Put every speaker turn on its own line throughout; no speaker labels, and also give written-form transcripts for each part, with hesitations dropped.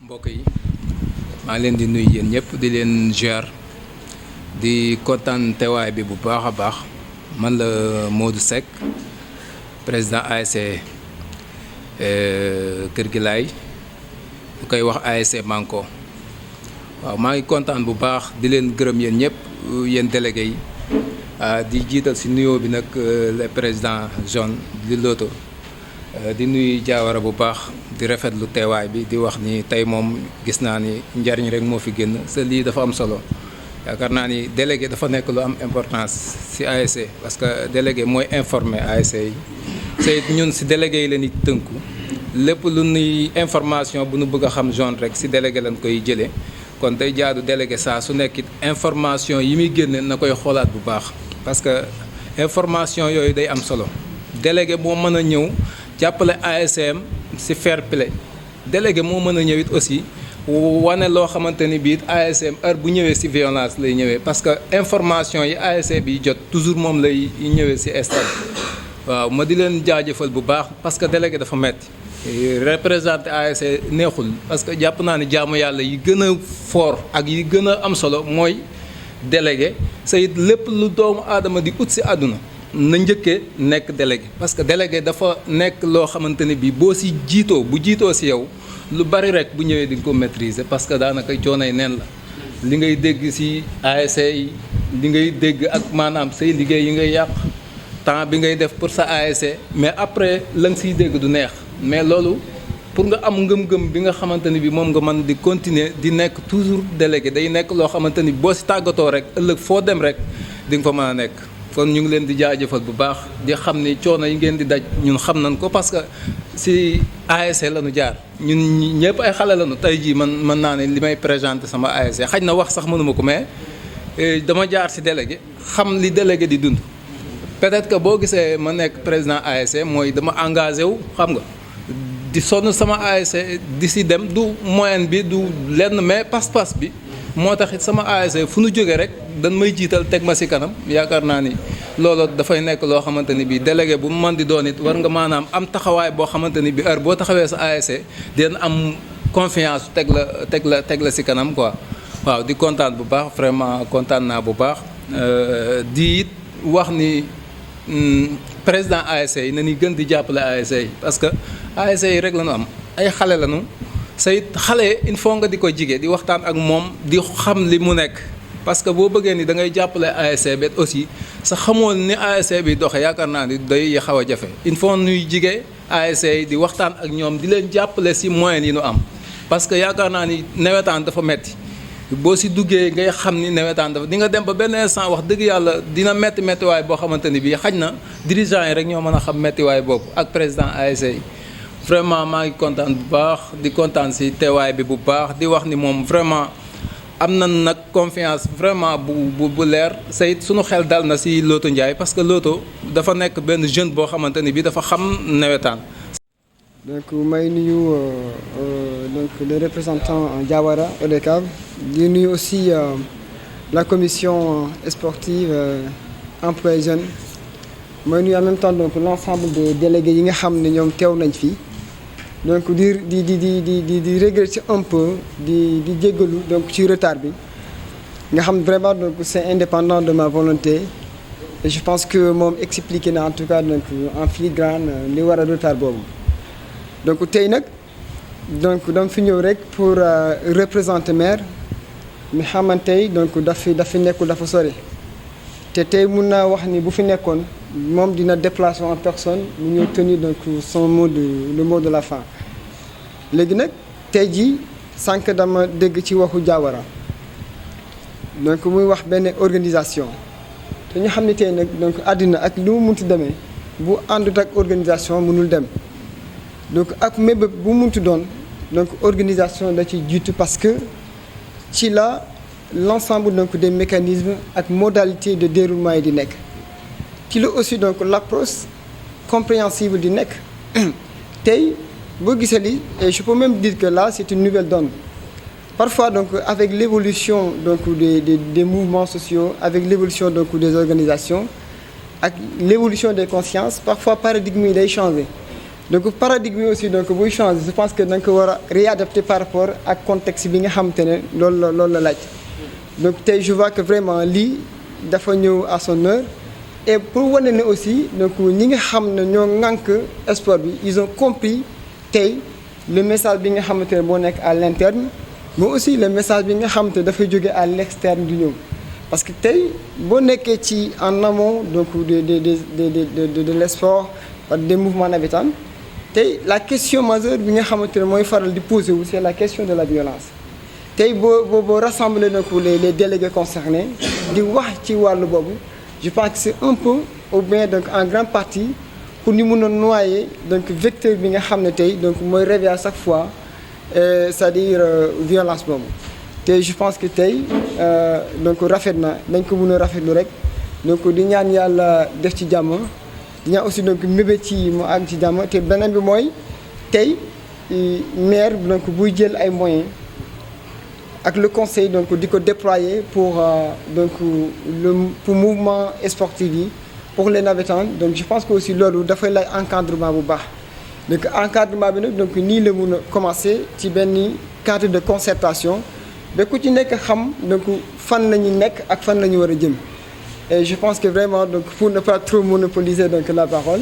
mbokk yi maa leen di nuyu yéen ñëpp di leen ziar di kontaan teewaay bi bu baax a baax man la Modou Seck président ASC Kër Gilaay ñu koy wax ASC Manko waaw maa ngi kontaan bu baax di leen gërëm yéen ñëpp yéen délégué yi di jiital ci nuyoo bi nag le président John di Loto di nuyu Diawara bu baax di rafetlu teewaay bi di wax ni tey moom gis naa ni njariñ rek moo fi génn sa lii dafa am solo yaakaar naa ni délégué dafa nekk lu am importance ci ASC parce que délégué mooy informer ASC yi c'est ñun ci délégué yi la ñuy tënku lépp lu nuy information bu nu bëgg a xam zone rek ci délégué lañ koy jëlee kon day jaadu délégué saa su nekkit information yi muy génne na koy xoolaat bu baax parce que information yooyu day am solo délégué moo mën a ñëw jàppale ASM ci fair play délégué moo mën a ñëw it aussi wane loo xamante ni bii ASM heure bu ñëwee ci violence lay ñëwee parce que information yi ASC bi jot toujours moom lay ñëwee ci stade waaw ma di leen jaajëfal bu baax parce que délégué dafa metti représenté ASC neexul parce que jàpp naa ni jaamu yàlla yi gën a fort ak yi gën a am solo mooy délégué sayit lépp lu doomu aadama di ut ci àdduna na njëkkee nekk délégué parce que délégué dafa nekk loo xamante ne bii boo ci jiitoo bu jiitoo ci yow lu bari rek bu ñëwee di nga ko maîtriser parce que daanaka coonay neen la li ngay dégg ci ASC yi li ngay dégg ak maanaam say liggéey yi ngay yàq temps bi ngay def pour sa ASC mais après la nga ciy dégg du neex mais loolu pour nga am ngëm-ngëm bi nga xamante ni bi moom nga mën di continuer di nekk toujours délégué day nekk loo xamante ni boo ci tàggatoo rek ëllëg foo dem rek di nga fa mën a nekk kon ñu ngi leen di jaajëfal bu baax di xam ni coono yi ngeen di daj ñun xam nañ ko parce que ci ASC la ñu jaar ñun ñëpp ay xale lañu tey jii man mën naa ne li may présenter sama ASC xaj na wax sax mënuma ko mais dama jaar ci délégué xam li délégué di dund peut-être que boo gisee ma nekk président ASC mooy dama engagé wu xam nga di sonn sama ASC di ci dem du moyen bi du lenn mais pas-pas bi moo taxit sama ASC fu nu jógee rek dañ may jiital teg ma ci kanam yaakaar naa ni loolu dafay nekk loo xamante ni bii délégué bu mu mën di doon it war nga maanaam am taxawaay boo xamante ni bii heure boo taxawee sa ASC dina am confiance teg la ci kanam quoi waaw di kontaan bu baax vraiment kontaan naa bu baax di it wax ni président ASC yi na ñuy gën di jàppale ASC yi parce que ASC yi rek la ñu am ay xale lañu say xale il faut nga di ko jige di waxtaan ak moom di xam li mu nekk parce que boo bëggee ni da ngay jàppale ASC bi aussi sa xamoon ni ASC bi doxe yaakaar naa ni day xaw a jafe il faut nuy jige ASC yi di waxtaan ak ñoom di leen jàppale ci moyens yi nu am parce que yaakaar naa ni nawetaan dafa metti boo ci duggee ngay xam ni nawetaan dafa di nga dem ba benn instant wax dëgg yàlla dina méttiwaay boo xamante ni bii xaj na dirigeant yi rek ñoo mën a xam méttiwaay boobu ak président ASC yi vraiment maa ngi kontaan bu baax di kontaan ci teewaay bi bu baax di wax ni moom vraiment am na nag confiance vraiment bu leer sayit suñu xel dal na ci Loto Ndiaye parce que Loto dafa nekk benn jeune boo xamante ni bii dafa xam nawetaan.
donc may nuyu donc le représentant Diawara ODCAV di nuyu aussi la commission sportive emploi jeunes may nuyu en même temps donc l'ensemble des délégués yi nga xam ne ñoom teew nañ fi donc di regretter un peu di jéggalu donc ci retard bi nga xam vraiment donc c'est indépendant de ma volonté et je pense que moom expliqué na en tout cas donc en filigrane li war a retard boobu donc tey nag donc dama fi ñëw rek pour représenter maire mi xamante donc dafa nekkul dafa sori te tey mun naa wax ni bu fi nekkoon moom dina déplacer en personne mu ñëw tenir donc le mot de la fin léegi nag tey jii sànq dama dégg ci waxu Diawara donc muy wax benn organisation te ñu xam ne tey nag donc àddina ak lu mu munti demee bu àndut ak organisation mënul dem donc ak mébéb bu munti doon donc organisation da ci jiitu parce que ci la l'ensemble donc des mécanismes ak modalités de déroulement yi di nekk ci la aussi donc l'approche compréhensible di nekk tey boo gisee li et je peux même dire que là c'est une nouvelle donne parfois donc avec l'évolution donc des mouvements sociaux avec l'évolution donc des organisations ak l'évolution des consciences parfois paradigme yi day changer donc paradigme yi aussi donc buy changer je pense que da nga ko war a réadapter par rapport ak contexte bi nga xamante ne loolu la laaj donc tey je vois que vraiment lii dafa ñëw à son heure et pour wane ne aussi donc ñi nga xam ne ñoo ŋànk sport bi ils ont compris tey le message bi nga xamante ne boo nekk à l'interne mais aussi le message bi nga xamante ne dafay jóge à l'externe du ñëw parce que tey boo nekkee ci en amont donc de l'esport des mouvements navétanes tey la question majeure bi nga xamante ne mooy faral di poser wu c'est la question de la violence tey boo rassembler donc les délégués concernés di wax ci wàllu boobu je pense que c'est un peu ou bien donc en grande partie pour ñu mën a noyer donc vecteur bi nga xam ne tey donc mooy réveiller à chaque fois c'est-à-dire violence boobu te je pense que tey donc rafet na dañ ko mën a rafetlu rek donc di ñaan yàlla def ci jàmm di ñaan aussi donc mébét ci mu àgg ci jàmm te beneen bi mooy tey maire donc buy jël ay moyens ak le conseil donc di ko déployer pour donc pour mouvement sportif yi pour les navétanes donc je pense que aussi loolu dafay lay encadrement bu baax donc encadrement bi nag donc nii la mun a commencer ci benn cadre de concertation ba ku ci nekk xam donc fan la ñu nekk ak fan la ñu war a jëm et je pense que vraiment donc pour ne pas trop monopoliser donc la parole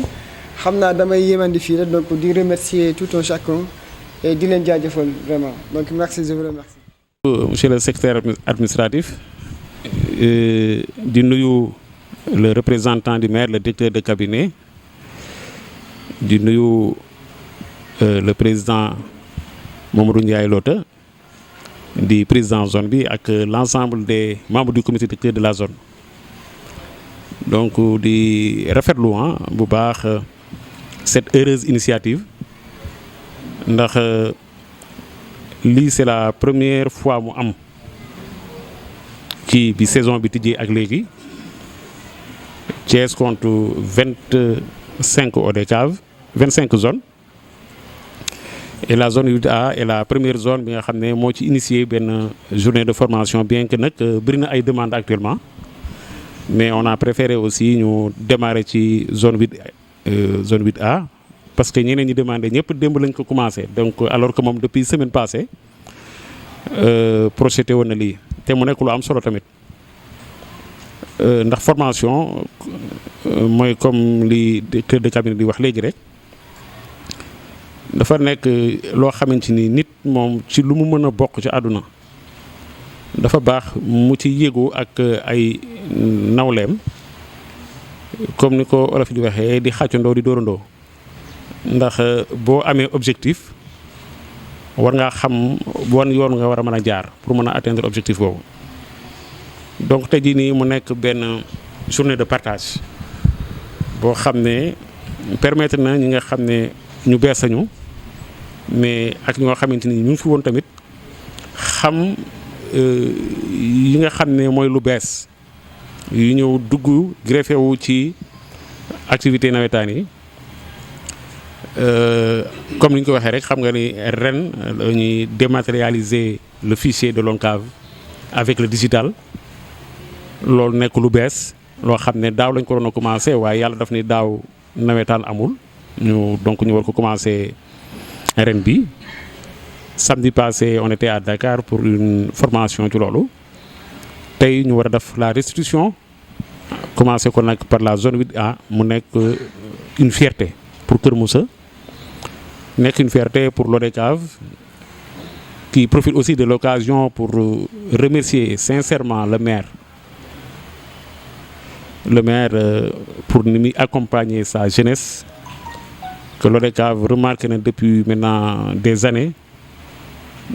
xam naa damay yéemandi fii rek donc di remercier tout un chacun et di leen jaajëfal vraiment donc merci je vous remercie.
Monsieur le secrétaire administratif di nuyu le représentant du maire le directeur de cabinet di nuyu le président Mamadou Ndiaye Lota di président zone bi ak l'ensemble des membres du comité directeur de la zone donc di rafetlu bu baax cette heureuse initiative ndax lii c'est la première fois mu am ci bi saison bi tijjee ak léegi Thiès compte 25 ODCAV 25 zones et la zone 8A est la première zone bi nga xam ne moo ci initié benn journée de formation bien que nag bëri na ay demandes actuellement mais on a préféré aussi ñu démarrer ci zone 8A parce que ñeneen ñi demandé ñëpp démb lañ ko commencé donc alors que moom depuis semaine passée projeté woon na lii te mu nekk lu am solo tamit ndax formation mooy comme li directeur de cabinet di wax léegi rek dafa nekk loo xamante ni nit moom ci lu mu mën a bokk ci àdduna dafa baax mu ci yéegu ak ay nawleem comme ni ko olof di waxee di xàccandoo di dóorandoo ndax boo amee objectif war ngaa xam wan yoon nga war a mën a jaar pour mën a atteindre objectif boobu donc tey jii nii mu nekk benn journée de partage boo xam ne permettre na ñi nga xam ne ñu bees sañu mais ak ñoo xamante ni ñu ngi fi woon tamit xam yi nga xam ne mooy lu bees yu ñëw dugg greffé wu ci activité nawetaan yi comme ni ñu ko waxee rek xam nga ni ren dañuy dématérialiser le fichier de l'ONCAV avec le digital loolu nekk lu bees loo xam ne daaw lañ ko doon a commencé waaye yàlla daf ni daaw nawetaan amul ñu donc ñu war ko commencé ren bi samedi passé on était à Dakar pour une formation ci loolu tey ñu war a def la restitution commencé ko nag par la zone 8A mu nekk une fierté pour Kër Moussa nekk une fierté pour l'ODCAV qui profite aussi de l'occasion pour remercier sincèrement le maire pour ni muy accompagner sa jeunesse que l'ODCAV remarque na depuis maintenant des années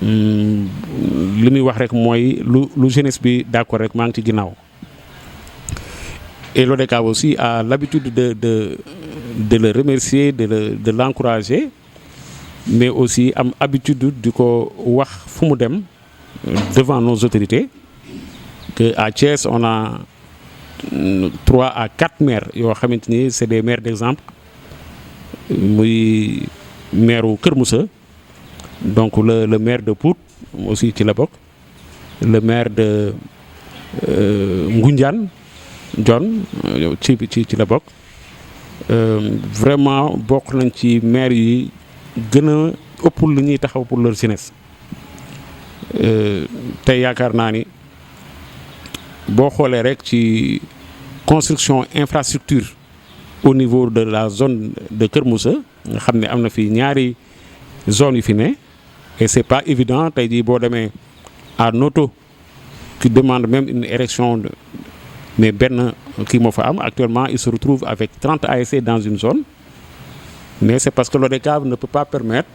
li muy wax rek mooy lu jeunesse bi d'accord rek maa ngi ci ginnaaw et l'ODCAV aussi a l'habitude de le remercier de l'encourager mais aussi am habitude di ko wax fu mu dem devant nos autorités que à Thiès on a 3 à 4 maires yoo xamante ni c'est des maires d'exemple muy maire u Kër Moussa donc le maire de Pout aussi ci la bokk le maire de Ngoundiane John ci la bokk vraiment bokk nañ ci maire yi gën a ëpp lu ñuy taxaw pour leur jeunesse tey yaakaar naa ni boo xoolee rek ci construction infrastructure au niveau de la zone de Kër Moussa nga xam ne am na fi ñaari zone yu fi ne et c'est pas évident tey jii boo demee à Noto qui demande même une érection mais benn kii moo fa am actuellement il se retrouve avec 30 ASC dans une zone mais c'est parce que l'ODCAV ne peut pas permettre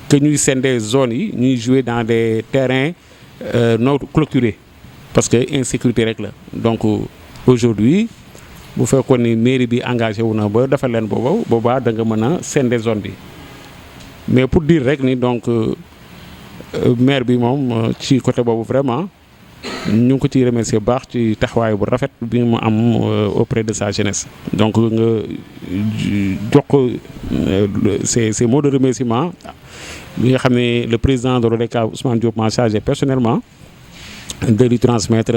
que ñuy sender zones yi ñuy jouer dans des terrains non clôturés parce que insécurité rek la donc aujourd'hui bu fekkoon ni mairie bi engagé wu na ba defal leen boobaa da nga mën a sender zone bi mais pour dire rek ni donc maire bi moom ci côté boobu vraiment ñu ngi ko ciy remercier bu baax ci taxawaay bu rafet bi mu am auprès de sa jeunesse. donc nga jox ko ces mots de remerciement bi nga xam ne le président de l'ODCAV Ousmane Diop m'a chargé personnellement de lui transmettre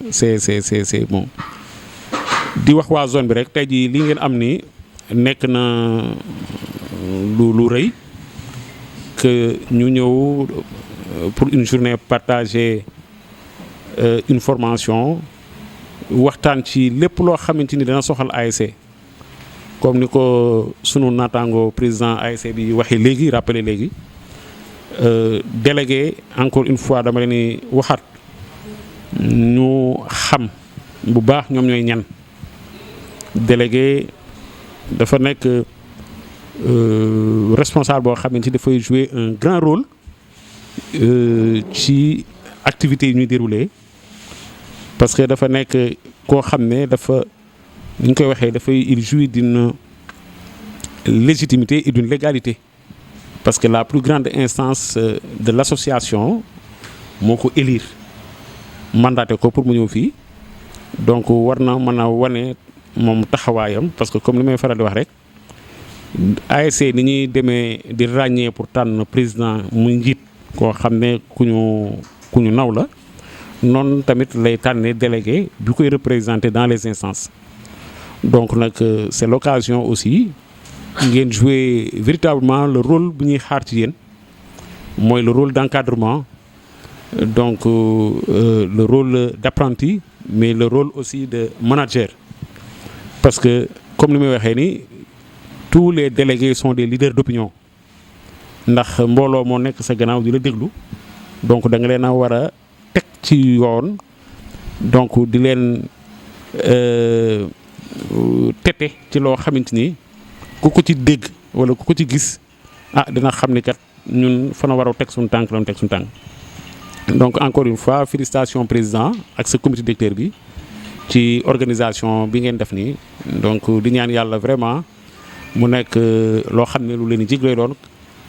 ces mots. di wax waa zone bi rek tey jii li ngeen am ni nekk na lu rëy que ñu ñëw pour une journée partagée une formation waxtaan ci lépp loo xamante ni dana soxal ASC comme ni ko sunu naataango président ASC bi waxee léegi rappelé léegi délégué encore une fois dama leen ni waxaat ñu xam bu baax ñoom ñooy ñan. délégué dafa nekk responsable boo xamante ni dafay jouer un grand rôle ci activités yi ñuy dérouler parce que dafa nekk koo xam ne dafa ni ñu koy waxee dafay il jouit d'une légitimité et d'une légalité parce que la plus grande instance de l'association moo ko élire mandaté ko pour mu ñëw fii donc war na mën a wane moom taxawaayam parce que comme li may faral di wax rek ASC ni ñuy demee di ràññee pour tànn président muy njiit koo xam ne ku ñu naw la noonu tamit lay tànnee délégué bi koy représenter dans les instances donc nag c'est l'occasion aussi ngeen jouer véritablement le rôle bu ñuy xaar ci yéen mooy le rôle d'encadrement donc le rôle d'apprenti mais le rôle aussi de manager parce que comme li may waxee ni tous les délégués sont des leaders d'opinion ndax mbooloo moo nekk sa gannaaw di la déglu donc da nga leen a war a teg ci yoon donc di leen tete ci loo xamante ni ku ko ci dégg wala ku ko ci gis dina xam ni kat ñun fa na war a teg suñu tànk la ñu teg suñu tànk donc encore une fois félicitations président ak sa comité directeur bi ci organisation bi ngeen def nii donc di ñaan yàlla vraiment mu nekk loo xam ne lu leen di jig lay doon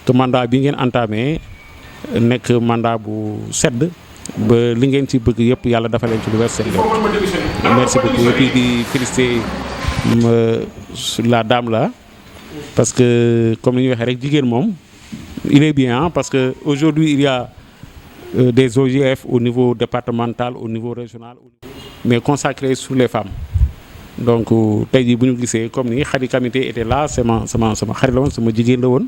que mandat bi ngeen entamé nekk mandat bu sedd ba li ngeen ci bëgg yëpp yàlla dafa leen ci lu wees seen yoon. merci beaucoup et puis di féliciter la dame là parce que comme ni ñuy waxee rek jigéen moom il est bien parce que aujourd'hui il y a des OGF au niveau départemental au niveau régional mais consacrés sur les femmes donc tey jii bu ñu gisee comme ni Khady Kamité était là sama xarit la woon sama jigéen la woon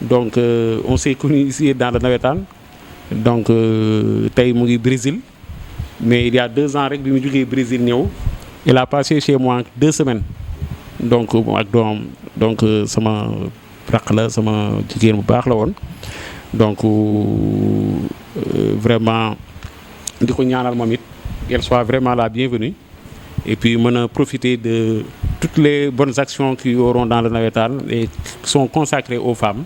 donc on s'est connus ici dans le nawetaan donc tey mu ngi Brésil mais il y a 2 ans rek bi mu jógee Brésil ñëw il a passé chez moi 2 semaines donc ak doom donc sama raq la sama jigéen bu baax la woon donc vraiment di ko ñaanal moom it qu'elle soit vraiment la bienvenue et puis mën a profiter de toutes les bonnes actions qui auront dans le nawetaan et qui sont consacrées aux femmes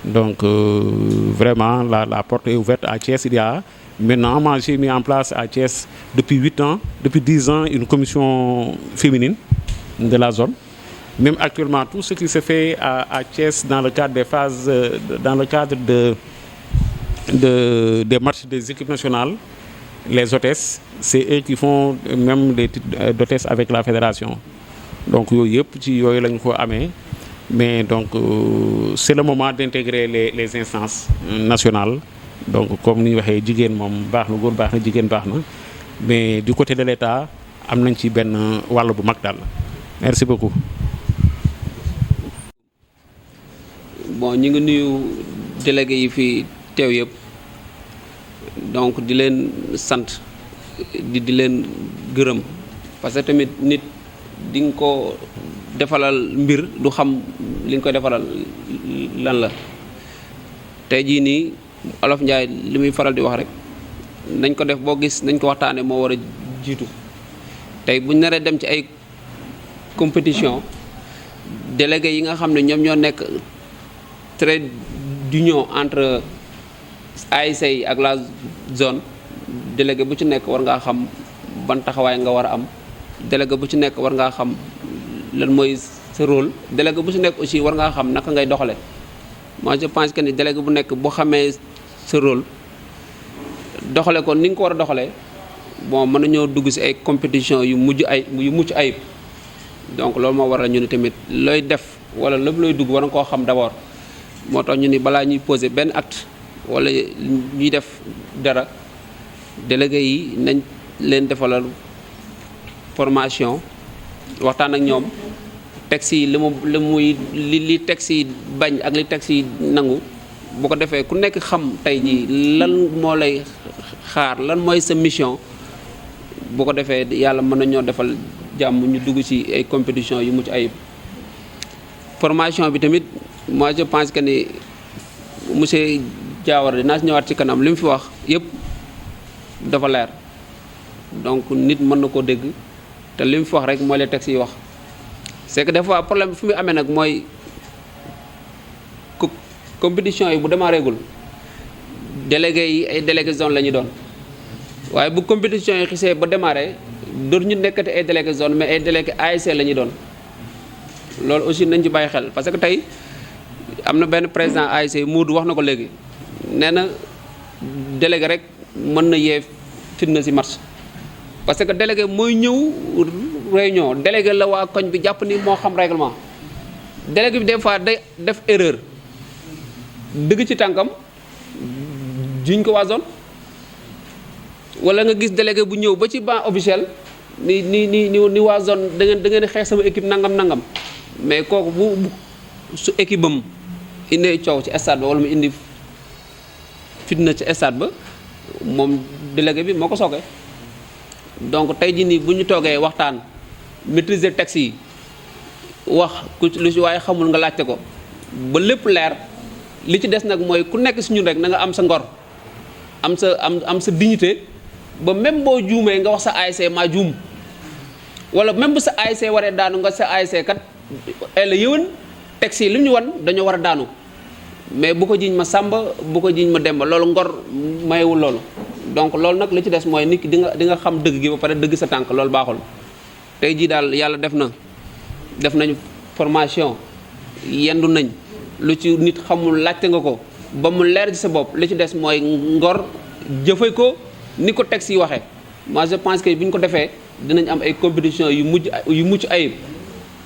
donc vraiment la porte est ouverte à Thiès. Il y a maintenant moi j'ai mis en place à Thiès depuis 10 ans une commission féminine de la zone. Même actuellement tout ce qui se fait à Thiès dans le cadre des phases dans le cadre des matchs des équipes nationales, les hôtesses, c'est eux qui font même des titres d'hôtesse avec la fédération. Donc yooyu yëpp ci yooyu lañ ko amee mais donc c'est le moment d'intégrer les instances nationales. Donc comme ni ñu waxee jigéen moom baax na góor baax na jigéen baax na mais du côté de l'État am nañ ci benn wàll bu mag daal. Merci beaucoup.
Bon, ñu ngi nuyu délégué yi fi teew yëpp donc di leen sant di leen gërëm parce que tamit nit di nga ko defalal mbir du xam li nga koy defalal lan la. tey jii nii Olof Njaay li muy faral di wax rek nañ ko def boo gis nañ ko waxtaanee moo war a jiitu tey buñ naree dem ci ay compétition délégué yi nga xam ne ñoom ñoo nekk trait d'union entre ASC yi ak la zone délégué bu ci nekk war ngaa xam ban taxawaay nga war a am délégué bu ci nekk war ngaa xam lan mooy sa rôle délégué bu ci nekk aussi war ngaa xam naka ngay doxale moi je pense que ni délégué bu nekk boo xamee sa rôle doxale ko ni nga ko war a doxalee bon mën nañoo dugg ci ay compétition yu mucc ayib donc loolu moo waral ñu ni tamit looy def wala lépp looy dugg war nga koo xam d'abord moo tax ñu ni balaa ñuy poser benn acte wala ñuy def dara délégué yi nañ leen defalal formation waxtaan ak ñoom texte yi li texte yi bañ ak li texte yi nangu bu ko defee ku nekk xam tey jii lan moo lay xaar lan mooy sa mission bu ko defee yàlla mën na ñoo defal jàmm ñu dugg ci ay compétition yu mucc ayib formation bi tamit moi je pense que ni monsieur Diawara dinaa ci ñëwaat ci kanam li mu fi wax yëpp dafa leer donc nit mën na koo dégg te li mu fi wax rek mooy les textes yi wax c'est que des fois problème bi fu muy amee nag mooy compétition yi bu démarré gul délégué yi ay délégué zone la ñu doon waaye bu compétition yi xisee ba démarré dootu ñu nekkati ay délégué zone mais ay délégué ASC la ñu doon loolu aussi nañ ci bàyyi xel parce que tey am na benn président ASC Moodu wax na ko léegi nee na délégué rek mën na yee fitna ci match parce que délégué mooy ñëw réunion délégué la waa koñ bi jàpp ni moo xam règlement délégué bi des fois day def erreur dëgg ci tànkam juñ ko waa zone wala nga gis délégué bu ñëw ba ci banc officiel ni waa zone da ngeen xeex sama équipe nangam mais kooku bu su équipe am indee coow ci stade ba wala mu indi fitna ci stade ba moom délégué bi moo ko sookee donc tey jii nii bu ñu toogee waxtaan maîtriser texte yi wax ku lu ci waaye xamul nga laajte ko ba lépp leer li ci des nag mooy ku nekk si ñun rek na nga am sa ngor am sa dignité ba même boo juumee nga wax sa ASC maa juum wala même bu sa ASC waree daanu nga sa ASC kat la yëwan texte yi li ñu wan dañoo war a daanu mais bu ko jiiñ ma sàmba bu ko jiiñ ma demba loolu ngor mayewul loolu donc loolu nag li ci des mooy nit ki di nga xam dëgg gi ba pare dëgg sa tànk loolu baaxul tey jii daal yàlla def nañu formation yendu nañ lu ci nit xamul laajte nga ko ba mu leer ci sa bopp li ci des mooy ngor jëfe ko ni ko texte yi waxee moi je pense que bu ñu ko defee dinañ am ay compétition yu mucc ayib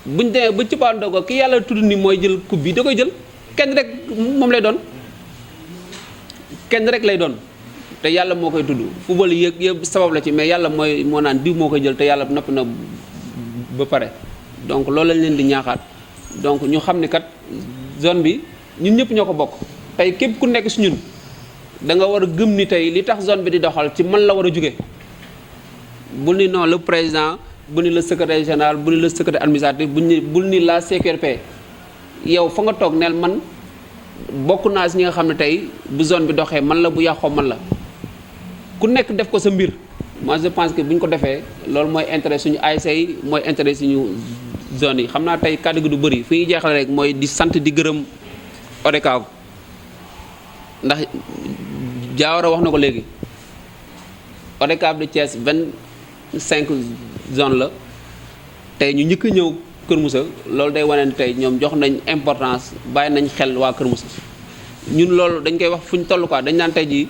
buñ demee ba ci paandoo ko ki yàlla tudd ni mooy jël coupe bi da koy jël kenn rek moom lay doon kenn rek lay doon te yàlla moo koy tudd football yëpp sabab la ci mais yàlla moo naan diw moo koy jël te yàlla noppi na ba pare donc loolu lañ leen di ñaaxaat donc ñu xam ni kat zone bi ñun ñëpp ñoo ko bokk tey képp ku nekk si ñun da nga war a gëm ni tey li tax zone bi di doxal ci man la war a jóge bul ni non le président bu ni le secrétaire général bu ni le secrétaire administratif bul ni la CQRP yow fa nga toog neel man bokk naa si ñi nga xam ne tey bu zone bi doxee man la bu yàqoo man la ku nekk def ko sa mbir moi je pense que bu ñu ko defee loolu mooy intérêt suñu ASC yi mooy intérêt suñu zone yi xam naa tey kàddu gi du bëri fi ñuy jeexal rek mooy di sant di gërëm ODCAV ndax Diawara wax na ko léegi ODCAV de Thiès 25 zone la tey ñu njëkk a ñëw Kër Moussa loolu day wane ne tey ñoom jox nañ importance bàyyi nañ xel waa Kër Moussa ñun loolu dañ koy wax fu ñu toll quoi dañ naan tey jii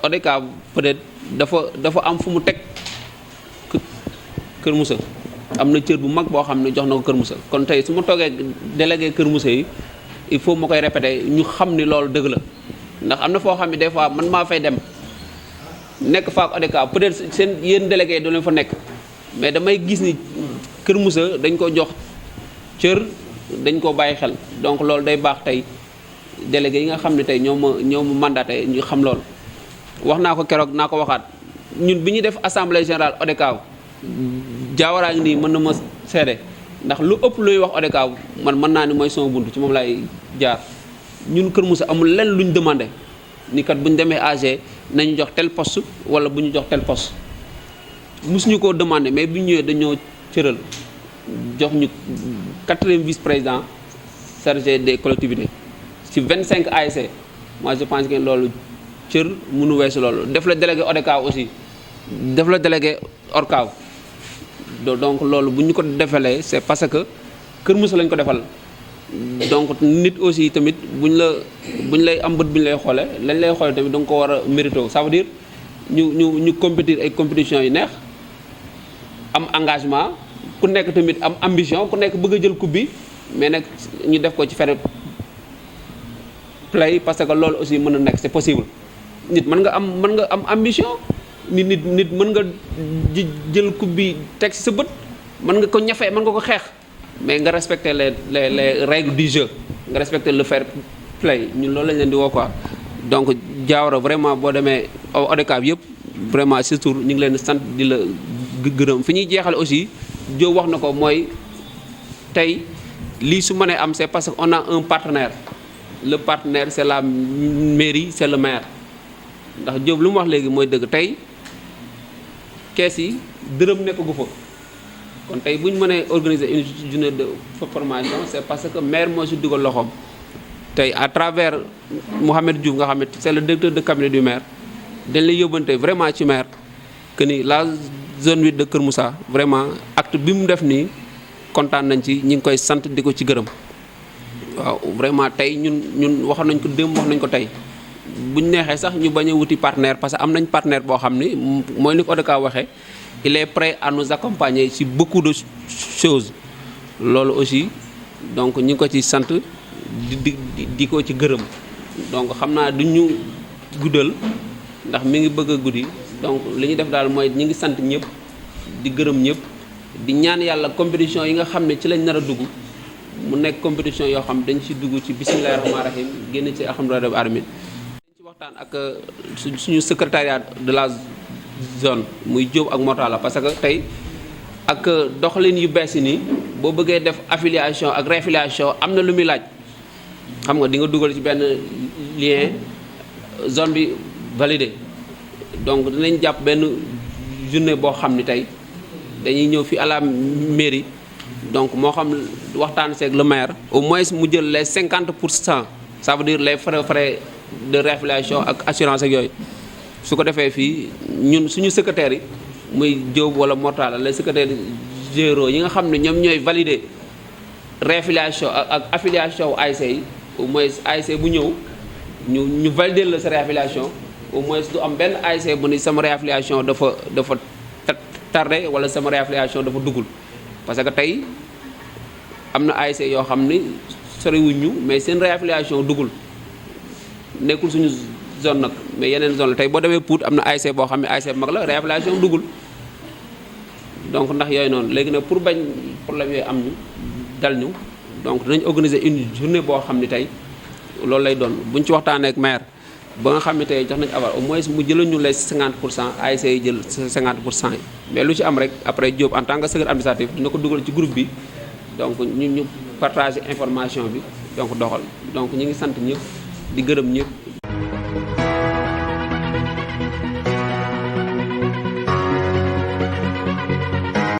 ODCAV peut-être dafa am fu mu teg Kër Moussa am na cër bu mag boo xam ne jox na ko Kër Moussa kon tey su ma toogee délégué Kër Moussa yi il faut ma koy répéter ñu xam ni loolu dëgg la ndax am na foo xam ne des fois man maa fay dem nekk faak ODCAV peut-être seen yéen délégué doo leen fa nekk mais damay gis ni Kër Moussa dañ ko jox cër dañ ko bàyyi xel donc loolu day baax tey délégué yi nga xam ne tey ñoo ma mandaté ñu xam loolu. wax naa ko keroog naa ko waxaat ñun bi ñuy def assemblée générale ODCAV Diawara ngi nii mën na ma seede ndax lu ëpp luy wax ODCAV man mën naa ni mooy sama bunt ci moom laay jaar ñun Kër Moussa amul lenn luñ demandé ni kat bu ñu demee AG nañu jox tel poste wala bu ñu jox tel poste mosuñu koo demandé mais bi ñu ñëwee dañoo cëral jox ñu 4e vice-président chargé des collectivités ci 25 ASC moi je pense que loolu cër mënu weesu loolu def la délégué ODCAV aussi def la délégué ORCAV donc loolu bu ñu ko defalee c'est parce que Kër Moussa lañ ko defal donc nit aussi tamit buñ lay am bët bu ñu lay xoole lañ lay xoole tamit da nga ko war a mérito ça veut dire ñu compétir ay compétitions yu neex am engagement ku nekk tamit am ambition ku nekk bëgg a jël coupe bi mais nag ñu def ko ci fair play parce que loolu aussi mën na nekk c'est possible nit mën nga am ambition nit mën nga jël coupe bi teg ci sa bët mën nga ko ñafe mën nga ko xeex mais nga respecter les règles du jeu nga respecter le fair play ñun loolu lañ leen di woo quoi donc Diawara vraiment boo demee ODCAV yëpp vraiment surtout ñu ngi leen di sant di la gërëm fi ñuy jeexal aussi Diop wax na ko mooy tey lii su mënee am c'est parce que on a un partenaire le partenaire c'est la mairie c'est le maire ndax Diop lu mu wax léegi mooy dëgg tey kees yi dërëm nekk gu fa kon tey bu ñu mënee organiser une journée de formation c'est parce que maire moo si dugal loxoom tey à travers Mouhamed Diouf nga xam ne c'est le directeur de cabinet du maire dañ lay yóbbante vraiment ci maire que ni la zone 8 de Kër Moussa vraiment acte bi mu def nii kontaan nañ ci ñi ngi koy sant di ko ci gërëm waaw vraiment tey ñun waxoon nañ ko démb wax nañ ko tey bu ñu neexee sax ñu bañ a wuti partenaire parce que am nañ partenaire boo xam ni mooy ni ko ODCAV waxee il est prêt à nous accompagner ci beaucoup de choses loolu aussi donc ñi ngi ko ci sant di ko ci gërëm donc xam naa du ñu guddal ndax mi ngi bëgg a guddi donc li ñu def daal mooy ñi ngi sant ñëpp di gërëm ñëpp di ñaan yàlla compétition yi nga xam ne ci lañ nar a dugg mu nekk compétition yoo xam dañ ci dugg ci bismillahir rahmanir rahim génn ci alhamdulillahi rabbil alamin dañ ci waxtaan ak suñu secrétariat de la zone muy Diop ak Mortala parce que tey ak doxalin yu bees yi nii boo bëggee def affiliation ak réaffiliation am na lu muy laaj xam nga di nga dugal ci benn lien zone bi validé donc dinañ jàpp benn journée boo xam ni tey dañuy ñëw fi à la mairie donc moo xam waxtaan seeg le maire au moins mu jël les 50% ça veut dire les frais de réaffiliation ak assurance ak yooyu su ko defee fii ñun suñu secrétaires yi muy Diop wala Mortala les secrétaires généraux yi nga xam ne ñoom ñooy valider réaffiliation ak affiliation ASC yi au moins ASC bu ñëw ñu valider la sa réaffiliation au moins du am benn ASC bu ni sama réaffiliation dafa tardé wala sama réaffiliation dafa duggul parce que tey am na ASC yoo xam ni soriwuñ ñu mais seen réaffiliation duggul nekkul suñu zone nag mais yeneen zone la tey boo demee Pout am na ASC boo xam ne ASC bu mag la réaffiliation duggul donc ndax yooyu noonu léegi nag pour bañ problème yooyu am ñu dal ñu donc dinañ organiser une journée boo xam ne tey loolu lay doon buñ ci waxtaanee ak maire ba nga xam ne tey jox nañ aval au moins mu jëlal ñu les 50% ASC yi jël 50% yi mais lu ci am rek après Diop en tant que secrétaire administratif dina ko dugal ci groupe bi donc ñu partager information bi donc doxal donc ñu ngi sant ñëpp di gërëm ñëpp